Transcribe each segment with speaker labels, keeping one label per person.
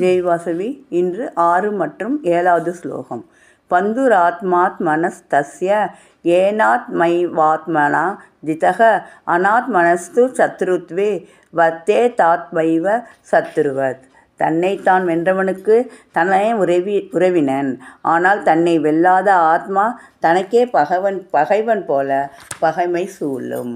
Speaker 1: ஜெய் வாசவி. இன்று 6 மற்றும் 7வது ஸ்லோகம். பந்துராத்மாத்மனஸ்தஸ்ய ஏனாத்மைவாத்மனா ஜிதக அநாத்மனஸ்து சத்ருத்வே வர்த்தேதாத்மைவ சத்ருவத். தன்னைத்தான் வென்றவனுக்கு தன்னை உறவினன். ஆனால் தன்னை வெல்லாத ஆத்மா தனக்கே பகைவன் போல பகைமை சூழும்.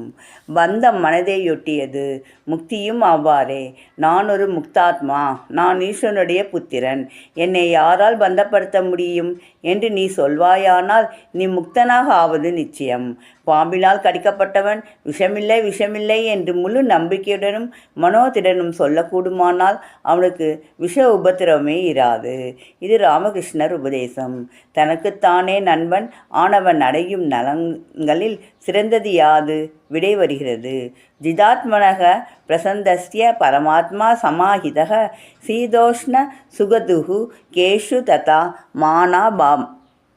Speaker 1: பந்தம் மனதையொட்டியது, முக்தியும் அவ்வாறே. நான் ஒரு முக்தாத்மா, நான் ஈஸ்வரனுடைய புத்திரன், என்னை யாரால் பந்தப்படுத்த முடியும் என்று நீ சொல்வாயானால் நீ முக்தனாக ஆவது நிச்சயம். பாம்பினால் கடிக்கப்பட்டவன் விஷமில்லை என்று முழு நம்பிக்கையுடனும் மனோதிடனும் சொல்லக்கூடுமானால் அவனுக்கு விஷ உபத்திரவமே இராது. இது ராமகிருஷ்ணர் உபதேசம். தனக்குத்தானே நண்பன் ஆனவன் அடையும் நலங்களில் சிறந்தது யாது? விடை வருகிறது. ஜிதாத்மனக பிரசந்தஸ்ய பரமாத்மா சமாஹிதக சீதோஷ்ண சுகதுகு கேஷு ததா மானா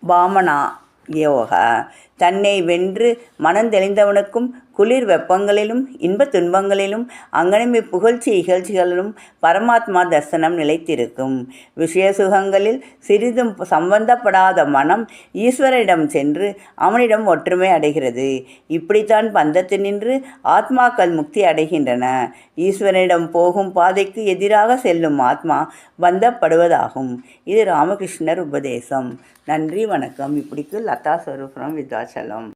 Speaker 1: பாமனா யோக. தன்னை வென்று மனந்தெளிந்தவனுக்கும் குளிர் வெப்பங்களிலும் இன்பத் துன்பங்களிலும் அங்கனமே புகழ்ச்சி இகழ்ச்சிகளிலும் பரமாத்மா தரிசனம் நிலைத்திருக்கும். விஷய சுகங்களில் சிறிதும் சம்பந்தப்படாத மனம் ஈஸ்வரனிடம் சென்று அவனிடம் ஒற்றுமை அடைகிறது. இப்படித்தான் பந்தத்தினின்று ஆத்மாக்கள் முக்தி அடைகின்றன. ஈஸ்வரனிடம் போகும் பாதைக்கு எதிராக செல்லும் ஆத்மா பந்தப்படுவதாகும். இது ராமகிருஷ்ணர் உபதேசம். நன்றி, வணக்கம். இப்படிக்கு லதா ஸ்வரூபம் விருத்தாச்சலம்.